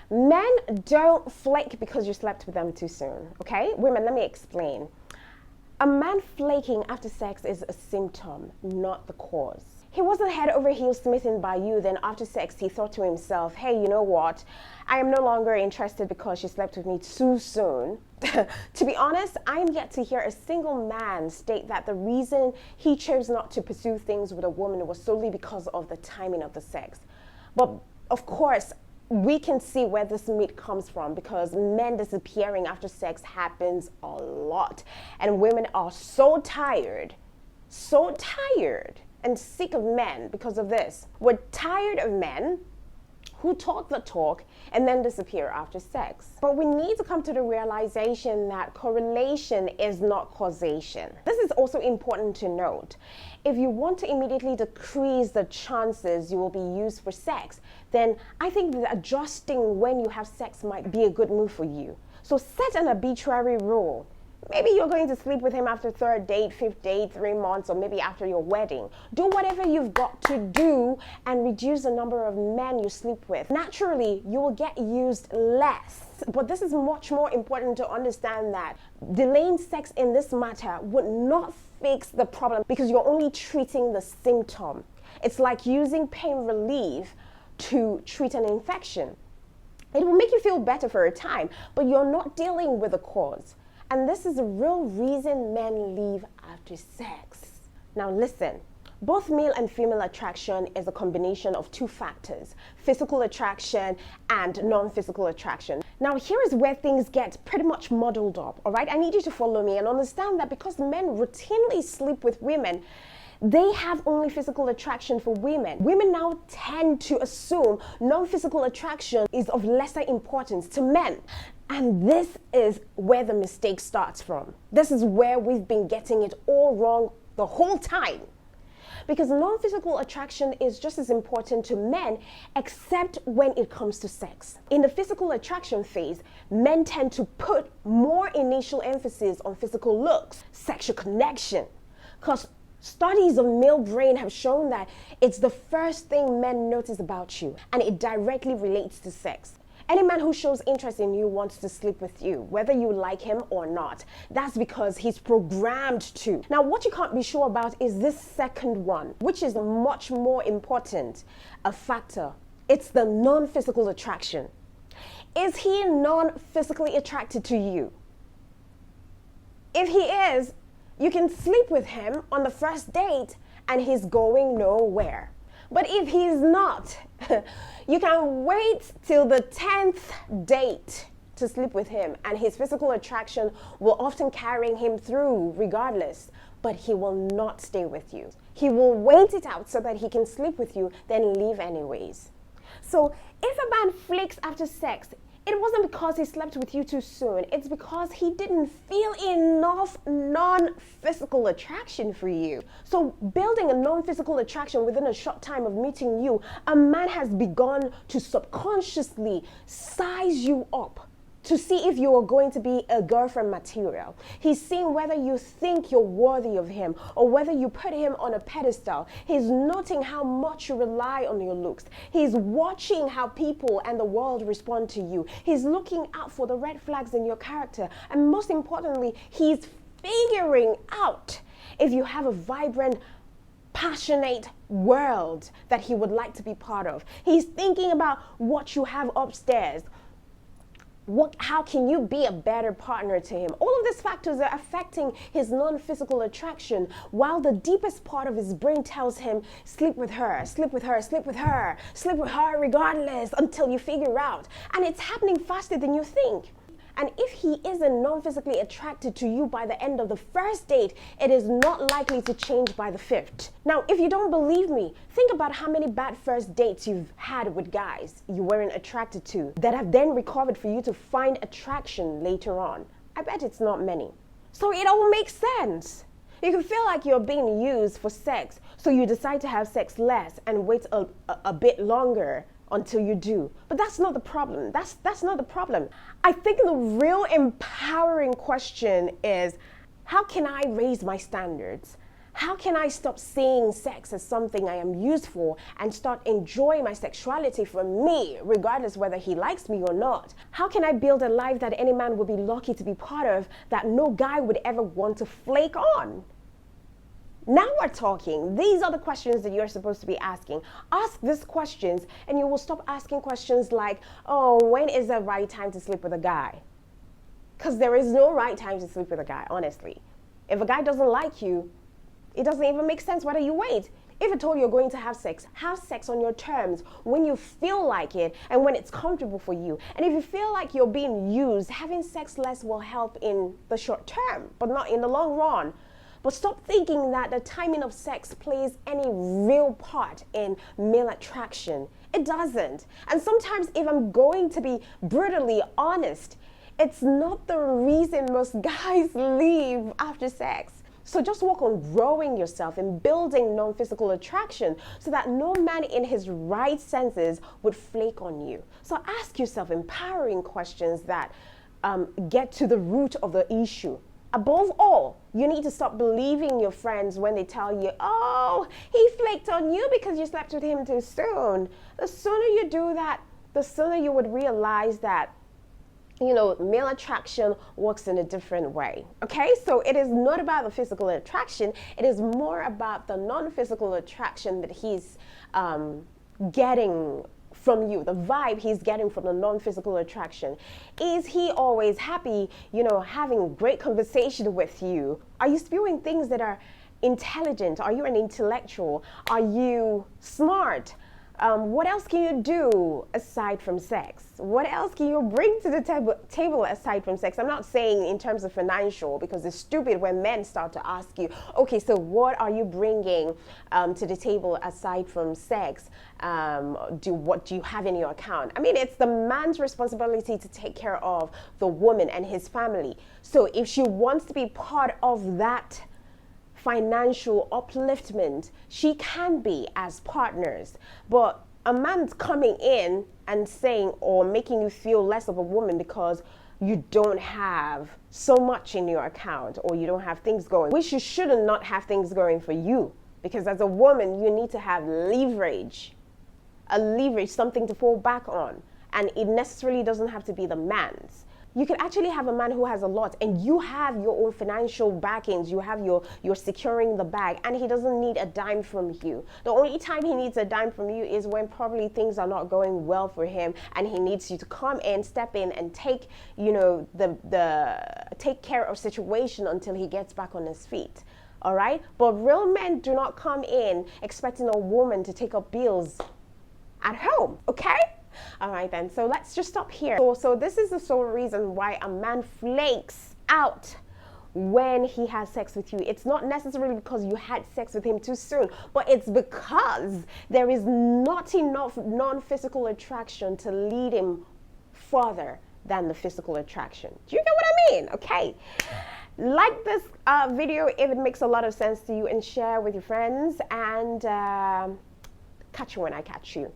Men don't flake because you slept with them too soon, okay? Women, let me explain. A man flaking after sex is a symptom, not the cause. He wasn't head over heels smitten by you, then after sex he thought to himself, hey, you know what? I am no longer interested because she slept with me too soon. To be honest, I am yet to hear a single man state that the reason he chose not to pursue things with a woman was solely because of the timing of the sex. But of course, we can see where this myth comes from because men disappearing after sex happens a lot. And women are so tired and sick of men because of this. We're tired of men who talk the talk and then disappear after sex. But we need to come to the realization that correlation is not causation. This is also important to note. If you want to immediately decrease the chances you will be used for sex, then I think that adjusting when you have sex might be a good move for you. So set an arbitrary rule. Maybe you're going to sleep with him after third date, fifth date, 3 months, or maybe after your wedding. Do whatever you've got to do and reduce the number of men you sleep with. Naturally, you will get used less. But this is much more important to understand that delaying sex in this matter would not fix the problem because you're only treating the symptom. It's like using pain relief to treat an infection. It will make you feel better for a time, but you're not dealing with the cause. And this is the real reason men leave after sex. Now listen, both male and female attraction is a combination of two factors, physical attraction and non-physical attraction. Now here is where things get pretty much muddled up, all right? I need you to follow me and understand that because men routinely sleep with women, they have only physical attraction for women. Women now tend to assume non-physical attraction is of lesser importance to men. And this is where the mistake starts from. This is where we've been getting it all wrong the whole time. Because non-physical attraction is just as important to men, except when it comes to sex. In the physical attraction phase, men tend to put more initial emphasis on physical looks, sexual connection. Because studies of male brain have shown that it's the first thing men notice about you, and it directly relates to sex. Any man who shows interest in you wants to sleep with you, whether you like him or not. That's because he's programmed to. Now, what you can't be sure about is this second one, which is much more important, a factor. It's the non-physical attraction. Is he non-physically attracted to you? If he is, you can sleep with him on the first date and he's going nowhere. But if he's not, you can wait till the 10th date to sleep with him, and his physical attraction will often carry him through regardless, but he will not stay with you. He will wait it out so that he can sleep with you, then leave anyways. So if a man flakes after sex, it wasn't because he slept with you too soon. It's because he didn't feel enough non-physical attraction for you. So building a non-physical attraction within a short time of meeting you, a man has begun to subconsciously size you up to see if you are going to be a girlfriend material. He's seeing whether you think you're worthy of him or whether you put him on a pedestal. He's noting how much you rely on your looks. He's watching how people and the world respond to you. He's looking out for the red flags in your character. And most importantly, he's figuring out if you have a vibrant, passionate world that he would like to be part of. He's thinking about what you have upstairs. How can you be a better partner to him? All of these factors are affecting his non-physical attraction, while the deepest part of his brain tells him, sleep with her, sleep with her, sleep with her, sleep with her regardless until you figure out. And it's happening faster than you think. And if he isn't non-physically attracted to you by the end of the first date, it is not likely to change by the 5th. Now, if you don't believe me, think about how many bad first dates you've had with guys you weren't attracted to that have then recovered for you to find attraction later on. I bet it's not many. So it all makes sense. You can feel like you're being used for sex, so you decide to have sex less and wait a bit longer until you do. But that's not the problem. That's not the problem. I think the real empowering question is, how can I raise my standards? How can I stop seeing sex as something I am used for and start enjoying my sexuality for me, regardless whether he likes me or not? How can I build a life that any man would be lucky to be part of, that no guy would ever want to flake on? Now we're talking. These are the questions that you're supposed to be asking. Ask these questions and you will stop asking questions like, oh, when is the right time to sleep with a guy? Because there is no right time to sleep with a guy, honestly. If a guy doesn't like you, it doesn't even make sense whether you wait. If at all you're going to have sex on your terms, when you feel like it and when it's comfortable for you. And if you feel like you're being used, having sex less will help in the short term, but not in the long run. But stop thinking that the timing of sex plays any real part in male attraction. It doesn't. And sometimes, if I'm going to be brutally honest, it's not the reason most guys leave after sex. So just work on growing yourself and building non-physical attraction so that no man in his right senses would flake on you. So ask yourself empowering questions that get to the root of the issue. Above all, you need to stop believing your friends when they tell you, oh, he flaked on you because you slept with him too soon. The sooner you do that, the sooner you would realize that male attraction works in a different way. Okay, so it is not about the physical attraction. It is more about the non-physical attraction that he's getting from you, the vibe he's getting from the non-physical attraction. Is he always happy, having great conversation with you? Are you spewing things that are intelligent? Are you an intellectual? Are you smart? What else can you do aside from sex? What else can you bring to the table aside from sex? I'm not saying in terms of financial, because it's stupid when men start to ask you, okay, so what are you bringing to the table aside from sex? What do you have in your account? I mean, it's the man's responsibility to take care of the woman and his family. So if she wants to be part of that financial upliftment, she can be as partners. But a man's coming in and saying or making you feel less of a woman because you don't have so much in your account or you don't have things going, which you shouldn't not have things going for you, because as a woman you need to have leverage, something to fall back on, and it necessarily doesn't have to be the man's. You can actually have a man who has a lot and you have your own financial backings, you're securing the bag, and he doesn't need a dime from you. The only time he needs a dime from you is when probably things are not going well for him and he needs you to come in, step in and take, take care of situation until he gets back on his feet. All right? But real men do not come in expecting a woman to take up bills at home, okay? All right then, so let's just stop here. So this is the sole reason why a man flakes out when he has sex with you. It's not necessarily because you had sex with him too soon, but it's because there is not enough non-physical attraction to lead him further than the physical attraction. Do you get what I mean? Okay. Like this video if it makes a lot of sense to you, and share with your friends, and catch you when I catch you.